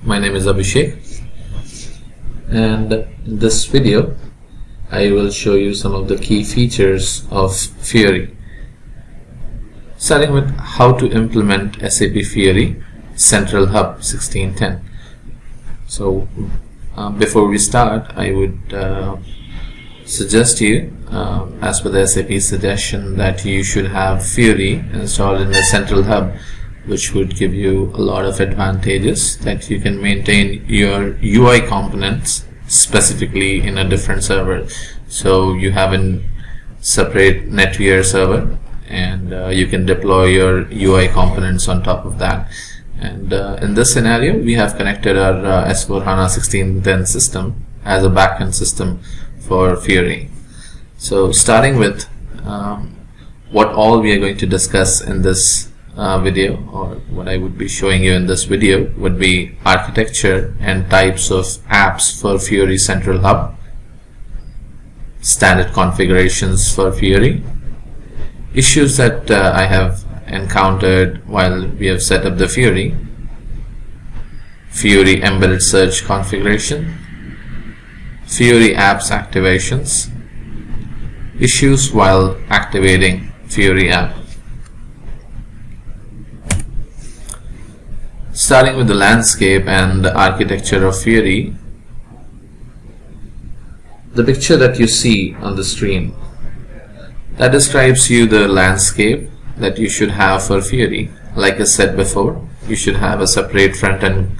My name is Abhishek, and in this video I will show you some of the key features of Fiori, starting with how to implement SAP Fiori Central Hub 1610. So before we start, I would suggest you, as per the SAP suggestion, that you should have Fiori installed in the Central Hub, which would give you a lot of advantages, that you can maintain your UI components specifically in a different server. So you have a separate NetWear server, and you can deploy your UI components on top of that. And in this scenario, we have connected our S/4HANA 1610 system as a backend system for Fiori. So starting with what all we are going to discuss in this video, or what I would be showing you in this video, would be architecture and types of apps for Fiori Central Hub, standard configurations for Fiori, issues that I have encountered while we have set up the Fiori embedded search configuration, Fiori apps activations, issues while activating Fiori app. Starting with the landscape and the architecture of Fiori, the picture that you see on the screen, that describes you the landscape that you should have for Fiori. Like I said before, you should have a separate front end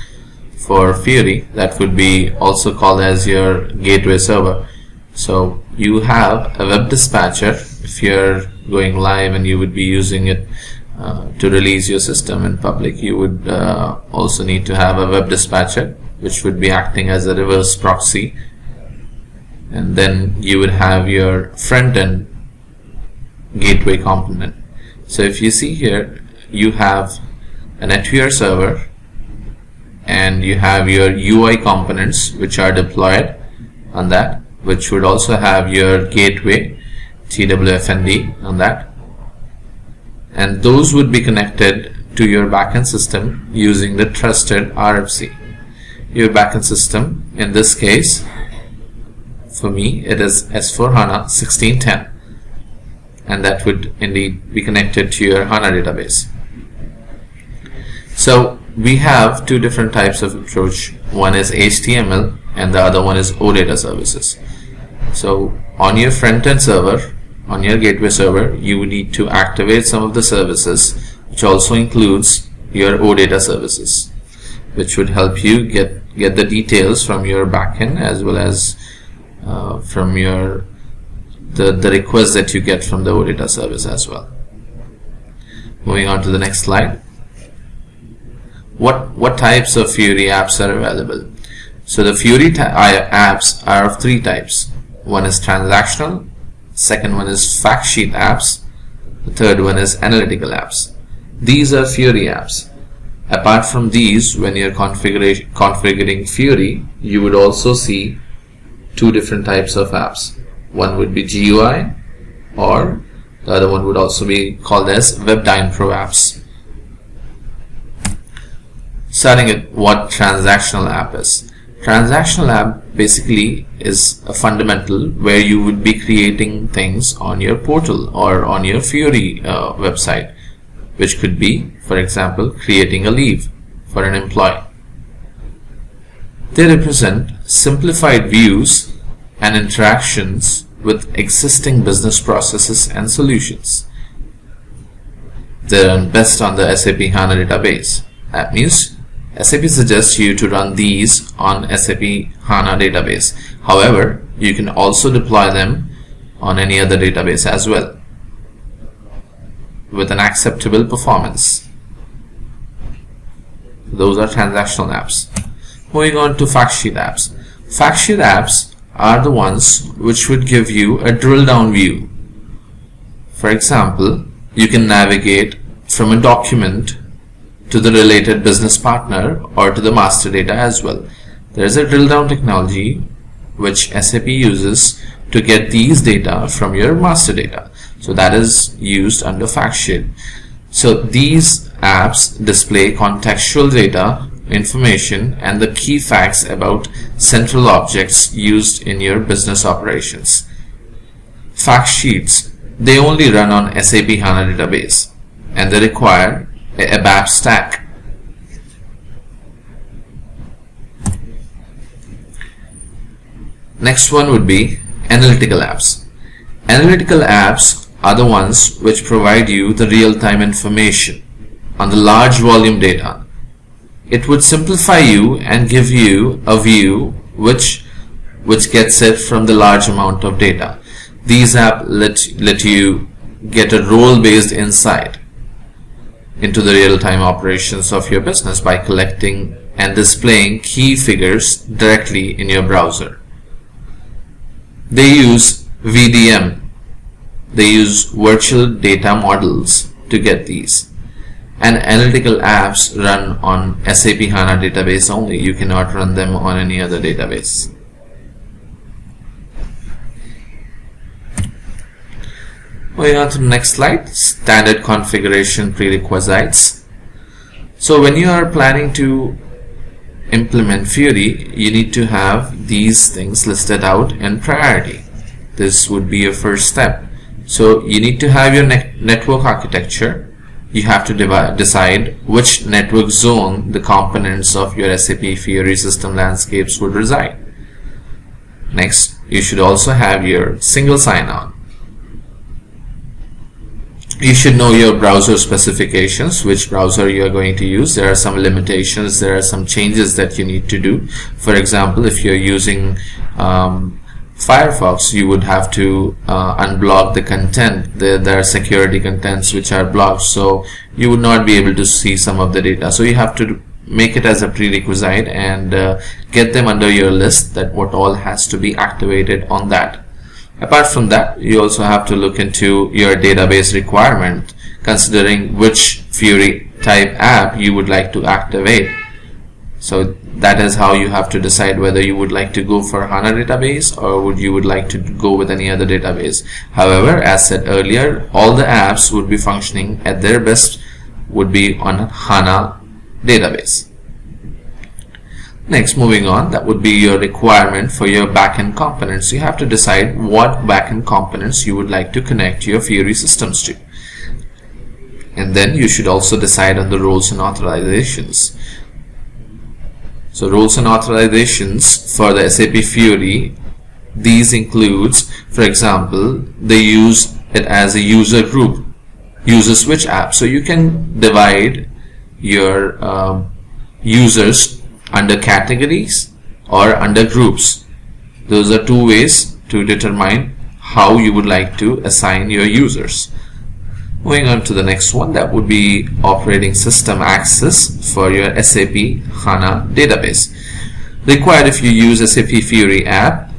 for Fiori that would be also called as your gateway server. So you have a web dispatcher if you're going live and you would be using it to release your system in public. You would also need to have a web dispatcher, which would be acting as a reverse proxy, and then you would have your front end gateway component. So if you see here, you have a NetWear server and you have your UI components which are deployed on that, which would also have your gateway TWFND on that, and those would be connected to your backend system using the trusted RFC. Your backend system, in this case, for me, it is S/4HANA 1610, and that would indeed be connected to your HANA database. So we have two different types of approach. One is HTML and the other one is OData services. So on your front-end server, on your gateway server, you would need to activate some of the services, which also includes your OData services, which would help you get the details from your backend as well as from your the requests that you get from the OData service as well. Moving on to the next slide. What types of Fiori apps are available? So the Fiori apps are of three types. One is transactional, second one is fact sheet apps, the third one is analytical apps. These are Fiori apps. Apart from these, when you're configuring Fiori, you would also see two different types of apps. One would be GUI, or the other one would also be called as WebDyn Pro apps. Starting at what transactional app is. Transactional app basically is a fundamental where you would be creating things on your portal or on your Fiori website, which could be, for example, creating a leave for an employee. They represent simplified views and interactions with existing business processes and solutions. They run best on the SAP HANA database. That means SAP suggests you to run these on SAP HANA database. However, you can also deploy them on any other database as well with an acceptable performance. Those are transactional apps. Moving on to fact sheet apps. Fact sheet apps are the ones which would give you a drill down view. For example, you can navigate from a document to the related business partner or to the master data as well. There is a drill down technology which SAP uses to get these data from your master data. So that is used under fact sheet. So these apps display contextual data information and the key facts about central objects used in your business operations. Fact sheets, they only run on SAP HANA database and they require a ABAP stack. Next one would be analytical apps. Analytical apps are the ones which provide you the real-time information on the large volume data. It would simplify you and give you a view which gets it from the large amount of data. These apps let you get a role-based insight into the real-time operations of your business by collecting and displaying key figures directly in your browser. They use VDM. They use virtual data models to get these. And analytical apps run on SAP HANA database only. You cannot run them on any other database. Moving on to the next slide, standard configuration prerequisites. So when you are planning to implement Fiori, you need to have these things listed out in priority. This would be your first step. So you need to have your network architecture. You have to decide which network zone the components of your SAP Fiori system landscapes would reside. Next, you should also have your single sign-on. You should know your browser specifications, which browser you are going to use. There are some limitations, there are some changes that you need to do. For example, if you're using Firefox, you would have to unblock the content. There are security contents which are blocked, so you would not be able to see some of the data. So you have to make it as a prerequisite and get them under your list, that what all has to be activated on that. Apart from that, you also have to look into your database requirement, considering which Fiori type app you would like to activate. So that is how you have to decide whether you would like to go for HANA database or you would like to go with any other database. However, as said earlier, all the apps would be functioning at their best would be on HANA database. Next, moving on, that would be your requirement for your backend components. You have to decide what backend components you would like to connect your Fiori systems to. And then you should also decide on the roles and authorizations. So roles and authorizations for the SAP Fiori, these includes, for example, they use it as a user group, user switch app. So you can divide your users under categories or under groups. Those are two ways to determine how you would like to assign your users. Moving on to the next one, that would be operating system access for your SAP HANA database. Required if you use SAP Fiori app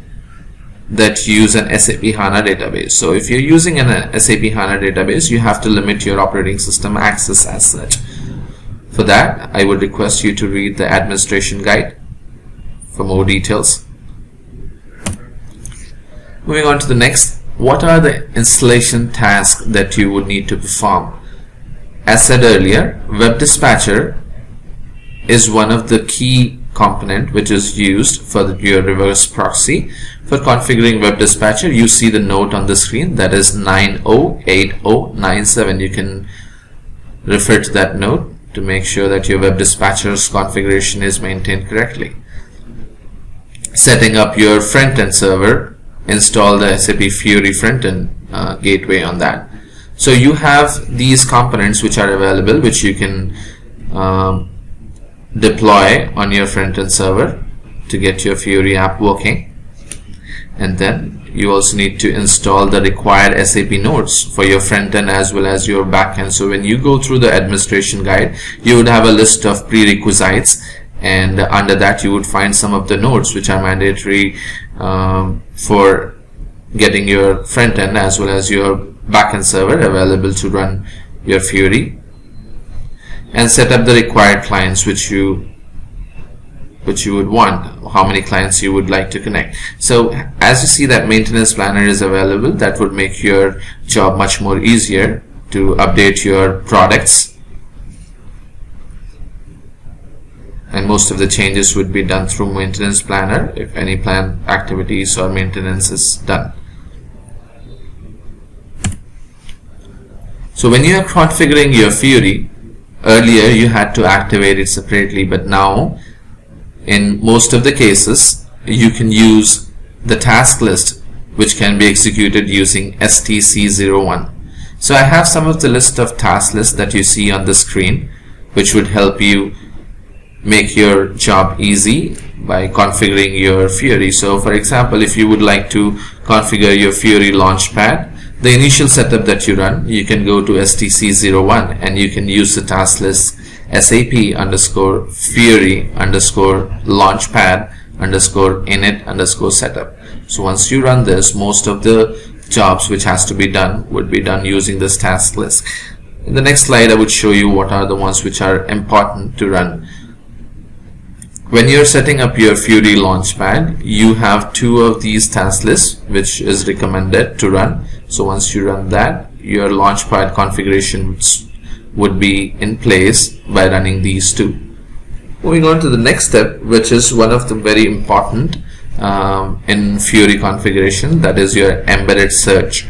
that use an SAP HANA database. So if you're using an SAP HANA database, you have to limit your operating system access as such. For that, I would request you to read the administration guide for more details. Moving on to the next, what are the installation tasks that you would need to perform? As said earlier, Web Dispatcher is one of the key component which is used for your reverse proxy. For configuring Web Dispatcher, you see the note on the screen, that is 908097. You can refer to that note to make sure that your Web Dispatcher's configuration is maintained correctly. Setting up your front-end server, install the SAP Fiori front-end gateway on that. So you have these components which are available, which you can deploy on your front-end server to get your Fiori app working. And then you also need to install the required SAP nodes for your front end as well as your back end. So when you go through the administration guide, you would have a list of prerequisites, and under that you would find some of the nodes which are mandatory for getting your front end as well as your back end server available to run your Fiori, and set up the required clients which you would want, how many clients you would like to connect. So as you see, that maintenance planner is available, that would make your job much more easier to update your products. and most of the changes would be done through maintenance planner if any planned activities or maintenance is done. So when you are configuring your Fiori, earlier you had to activate it separately, but now in most of the cases you can use the task list, which can be executed using STC01. So I have some of the list of task lists that you see on the screen, which would help you make your job easy by configuring your Fiori. So for example, if you would like to configure your Fiori Launchpad, the initial setup that you run, you can go to STC01 and you can use the task list SAP_Fiori_Launchpad_init_setup. So once you run this, most of the jobs which has to be done would be done using this task list. In the next slide, I would show you what are the ones which are important to run. When you're setting up your Fiori Launchpad, you have two of these task lists which is recommended to run. So once you run that, your Launchpad configuration would be in place by running these two. Moving on to the next step, which is one of the very important in Fiori configuration, that is your embedded search.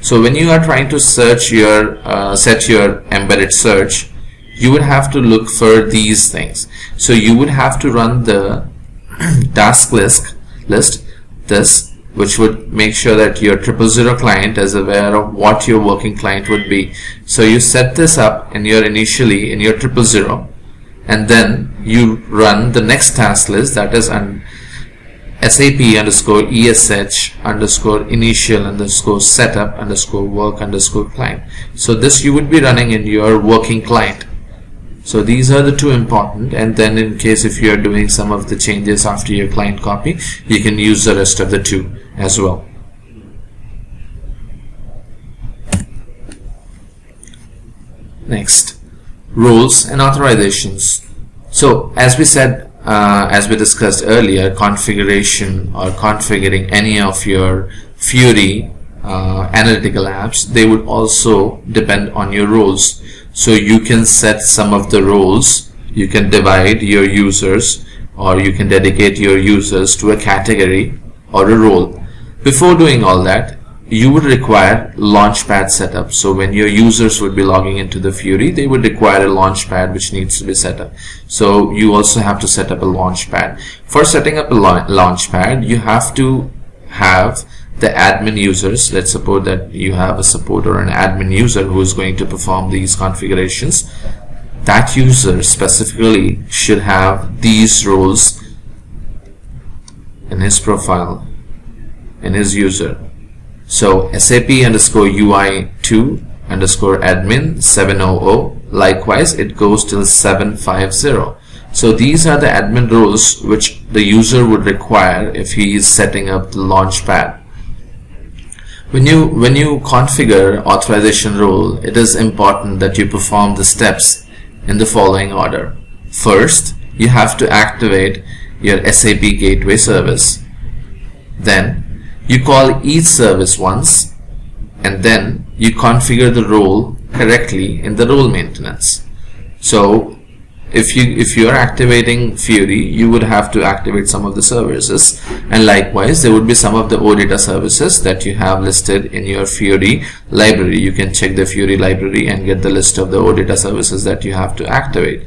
So when you are trying to search your set your embedded search, you would have to look for these things. So you would have to run the task list this, which would make sure that your 000 client is aware of what your working client would be. So you set this up in your initially in your 000, and then you run the next task list, that is on SAP_ESH_initial_setup_work_client. So this you would be running in your working client. So these are the two important, and then in case if you are doing some of the changes after your client copy, you can use the rest of the two as well. Next, roles and authorizations. So as we said, as we discussed earlier, configuration or configuring any of your Fiori analytical apps, they would also depend on your roles. So you can set some of the roles, you can divide your users, or you can dedicate your users to a category or a role. Before doing all that, you would require Launchpad setup. So when your users would be logging into the Fiori, they would require a Launchpad which needs to be set up. So you also have to set up a Launchpad. For setting up a Launchpad, you have to have the admin users. Let's suppose that you have a support or an admin user who is going to perform these configurations. That user specifically should have these roles in his profile, in his user. So SAP_UI2_admin 700, likewise it goes till 750. So these are the admin roles which the user would require if he is setting up the Launchpad. When you configure authorization role, it is important that you perform the steps in the following order. First, you have to activate your SAP Gateway service. Then you call each service once, and then you configure the role correctly in the role maintenance. So if you are activating Fiori, you would have to activate some of the services, and likewise there would be some of the OData services that you have listed in your Fiori library. You can check the Fiori library and get the list of the OData services that you have to activate.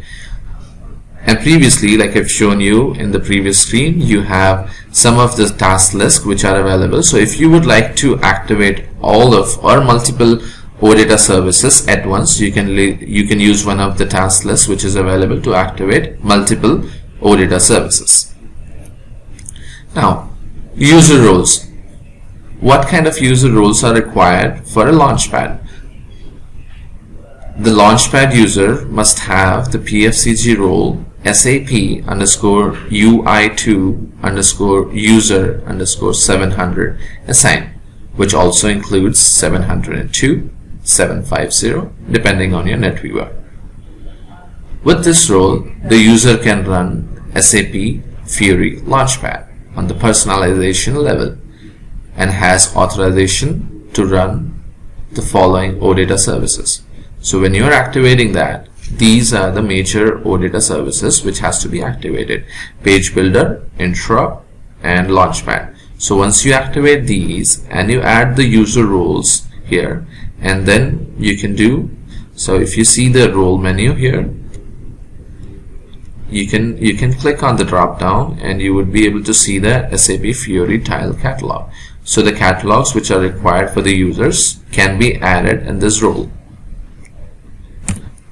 And previously, like I've shown you in the previous screen, you have some of the task lists which are available. So if you would like to activate all of or multiple OData services at once, you can use one of the task lists which is available to activate multiple OData services. Now, user roles. What kind of user roles are required for a Launchpad? The Launchpad user must have the PFCG role SAP_UI2_user_700 assigned, which also includes 702, 750 depending on your NetWeaver. With this role, the user can run SAP Fiori Launchpad on the personalization level and has authorization to run the following OData services. So when you are activating that, These are the major OData services which has to be activated: Page Builder, Intro, and Launchpad. So once you activate these and you add the user roles here, and then you can do, so if you see the role menu here, you can click on the drop down and you would be able to see the SAP Fiori tile catalog. So the catalogs which are required for the users can be added in this role.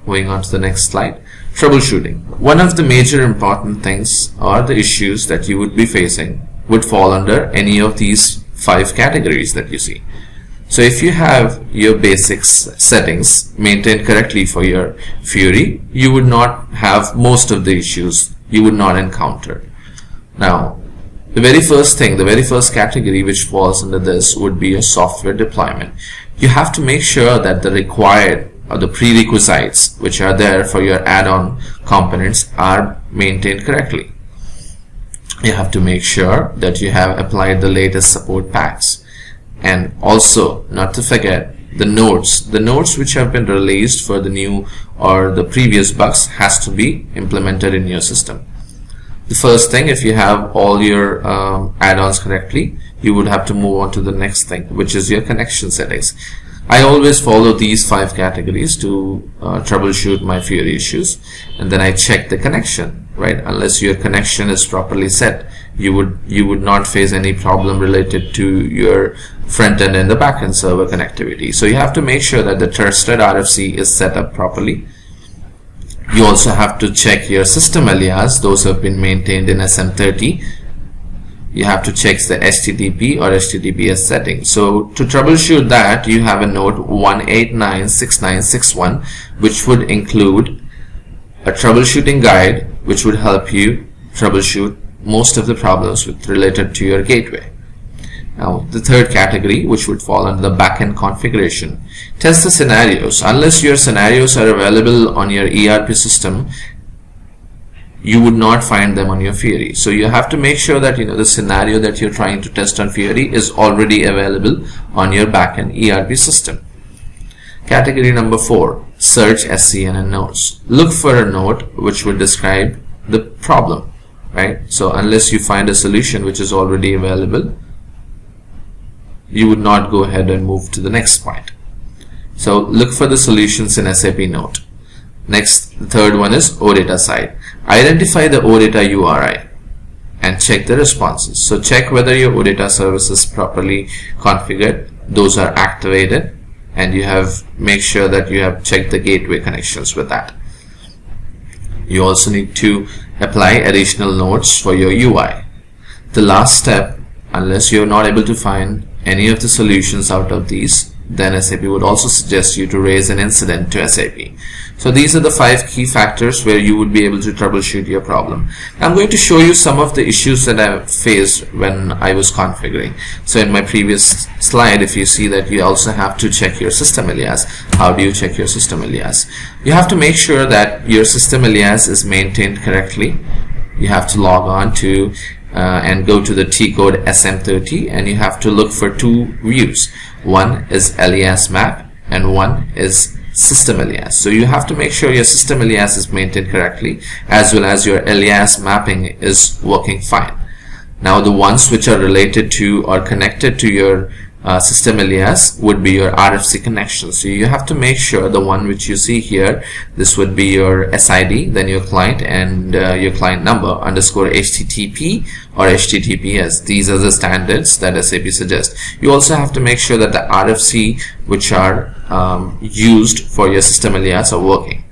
Moving on to the next slide, troubleshooting. One of the major important things or the issues that you would be facing would fall under any of these 5 categories that you see. So if you have your basics settings maintained correctly for your Fiori, you would not have most of the issues you would not encounter. Now, the very first thing, the very first category which falls under this would be your software deployment. You have to make sure that the required or the prerequisites which are there for your add-on components are maintained correctly. You have to make sure that you have applied the latest support packs, and also not to forget the notes which have been released for the new or the previous bugs has to be implemented in your system. The first thing, if you have all your add-ons correctly, you would have to move on to the next thing, which is your connection settings. I always follow these 5 categories to troubleshoot my Fiori issues, and then I check the connection, right? Unless your connection is properly set, you would not face any problem related to your front end and the back end server connectivity. So you have to make sure that the trusted RFC is set up properly. You also have to check your system alias. Those have been maintained in SM30. You have to check the HTTP or HTTPS settings. So to troubleshoot that, you have a note 1896961, which would include a troubleshooting guide which would help you troubleshoot most of the problems related to your gateway. Now, the third category, which would fall under the backend configuration, test the scenarios. Unless your scenarios are available on your ERP system, you would not find them on your Fiori. So you have to make sure that the scenario that you're trying to test on Fiori is already available on your backend ERP system. Category number 4, search SCN notes. Look for a note which would describe the problem, right? So unless you find a solution which is already available, you would not go ahead and move to the next point. So look for the solutions in SAP Note. Next, the third one is OData side. Identify the OData URI and check the responses. So check whether your OData service is properly configured, those are activated, and you have make sure that you have checked the gateway connections with that. You also need to apply additional notes for your UI. The last step, unless you're not able to find any of the solutions out of these, then SAP would also suggest you to raise an incident to SAP. So these are the 5 key factors where you would be able to troubleshoot your problem. I'm going to show you some of the issues that I faced when I was configuring. So in my previous slide, if you see that you also have to check your system alias. How do you check your system alias? You have to make sure that your system alias is maintained correctly. You have to log on to and go to the T code SM30, and you have to look for 2 views. One is alias map and one is system alias. So you have to make sure your system alias is maintained correctly, as well as your alias mapping is working fine. Now the ones which are related to or connected to your system alias would be your RFC connection. So you have to make sure the one which you see here, this would be your SID, then your client, and your client number underscore HTTP or HTTPS. These are the standards that SAP suggests. You also have to make sure that the RFC which are used for your system alias are working.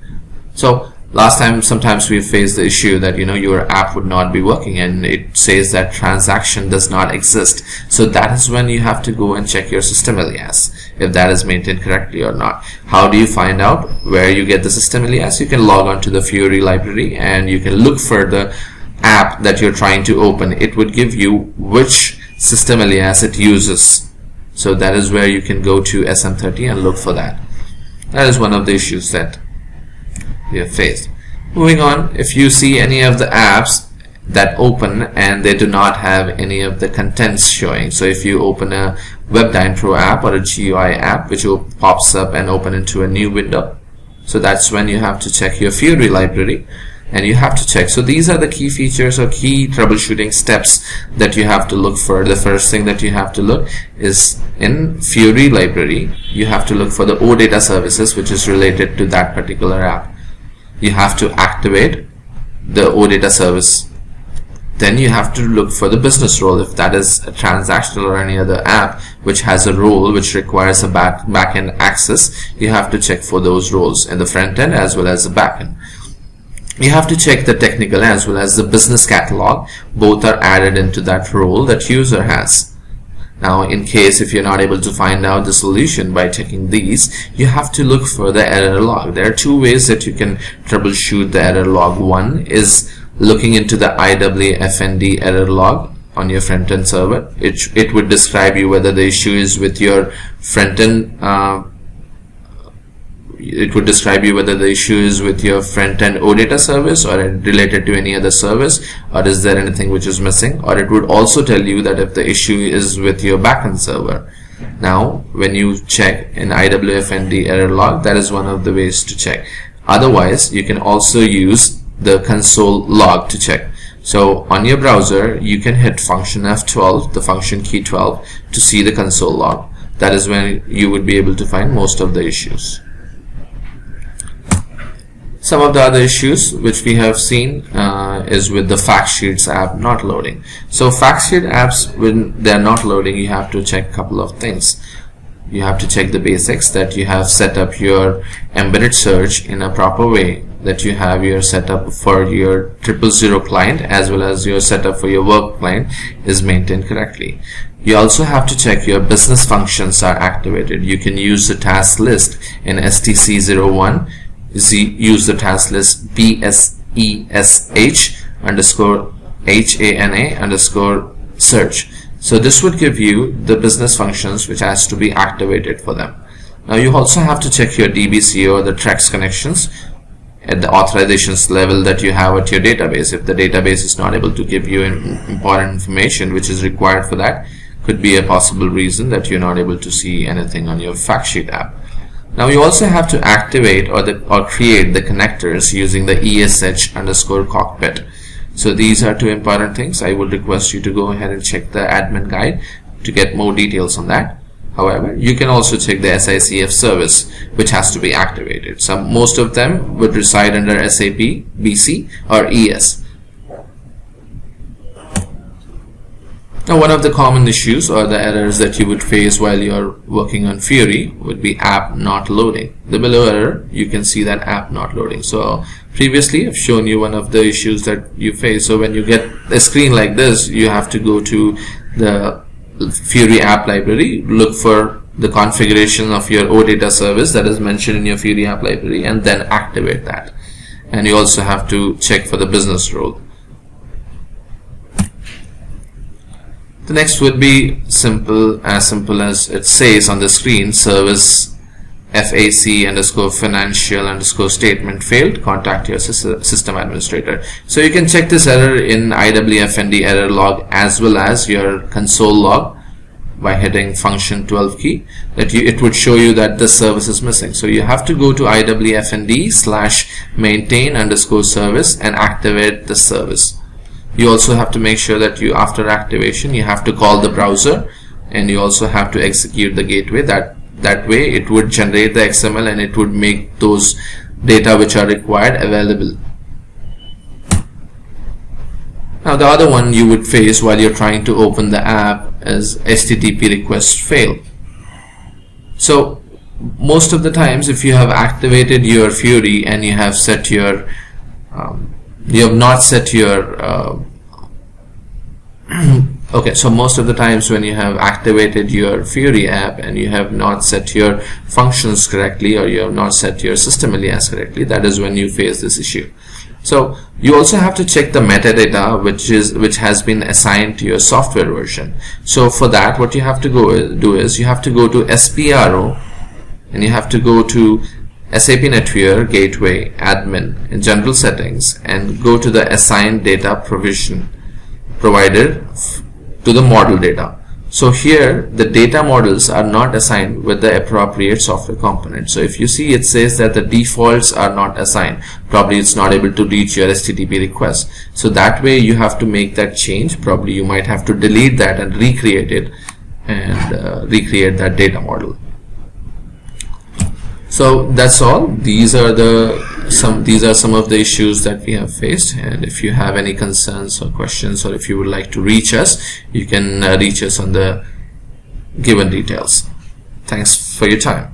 So last time, sometimes we faced the issue that your app would not be working and it says that transaction does not exist. So that is when you have to go and check your system alias, if that is maintained correctly or not. How do you find out where you get the system alias? You can log on to the Fiori library and you can look for the app that you're trying to open. It would give you which system alias it uses. So that is where you can go to SM30 and look for that. That is one of the issues that we have faced. Moving on, if you see any of the apps that open and they do not have any of the contents showing, so if you open a WebDyn Pro app or a GUI app which pops up and open into a new window, So that's when you have to check your Fiori library, and you have to check. So these are the key features or key troubleshooting steps that you have to look for. The first thing that you have to look is in Fiori library, you have to look for the OData services which is related to that particular app. You have to activate the OData service. Then you have to look for the business role. If that is a transactional or any other app which has a role which requires a back-end access, you have to check for those roles in the front end as well as the back end. You have to check the technical as well as the business catalog. Both are added into that role that user has. Now, in case if you're not able to find out the solution by checking these, you have to look for the error log. There are two ways that you can troubleshoot the error log. One is looking into the IWFND error log on your front-end server. It would describe you whether the issue is with your front-end it would describe you whether the issue is with your front-end OData service or related to any other service, or is there anything which is missing, or it would also tell you that if the issue is with your backend server. Now, when you check in IWFND error log, that is one of the ways to check. Otherwise, you can also use the console log to check. So on your browser, you can hit function F12, the function key 12, to see the console log. That is when you would be able to find most of the issues. Some of the other issues which we have seen is with the fact sheets app not loading. So fact sheet apps, when they are not loading, you have to check a couple of things. You have to check the basics, that you have set up your embedded search in a proper way, that you have your setup for your 000 client as well as your setup for your work client is maintained correctly. You also have to check your business functions are activated. You can use the task list in STC01. Use the task list BSESH_HANA_search. So this would give you the business functions which has to be activated for them. Now you also have to check your DBC or the TREX connections at the authorizations level that you have at your database. If the database is not able to give you important information which is required for that, could be a possible reason that you're not able to see anything on your fact sheet app. Now you also have to activate or create the connectors using the ESH_cockpit. So these are two important things. I would request you to go ahead and check the admin guide to get more details on that. However, you can also check the SICF service which has to be activated. Most of them would reside under SAP, BC or ES. Now, one of the common issues or the errors that you would face while you're working on Fiori would be app not loading. The below error, you can see that app not loading. So previously I've shown you one of the issues that you face. So when you get a screen like this, you have to go to the Fiori app library, look for the configuration of your OData service that is mentioned in your Fiori app library, and then activate that. And you also have to check for the business role. The next would be simple as it says on the screen, service FAC_financial_statement failed, contact your system administrator. So you can check this error in IWFND error log as well as your console log by hitting function 12 key, that it would show you that the service is missing. So you have to go to IWFND/maintain_service and activate the service. You also have to make sure that after activation you have to call the browser, and you also have to execute the gateway. That way it would generate the XML and it would make those data which are required available. Now the other one you would face while you're trying to open the app is HTTP request fail. So most of the times if you have activated your Fiori and you have set your you have not set your okay, so most of the times when you have activated your Fiori app and you have not set your functions correctly, or you have not set your system alias correctly, that is when you face this issue. So you also have to check the metadata which has been assigned to your software version. So for that, what you have to do is you have to go to SPRO and you have to go to SAP NetWeaver Gateway Admin in General Settings and go to the Assigned Data Provision provided to the model data. So here the data models are not assigned with the appropriate software component. So if you see, it says that the defaults are not assigned. Probably it's not able to reach your HTTP request. So that way you have to make that change. Probably you might have to delete that and recreate it, and recreate that data model. So that's all. These are some of the issues that we have faced, and if you have any concerns or questions, or if you would like to reach us, you can reach us on the given details. Thanks for your time.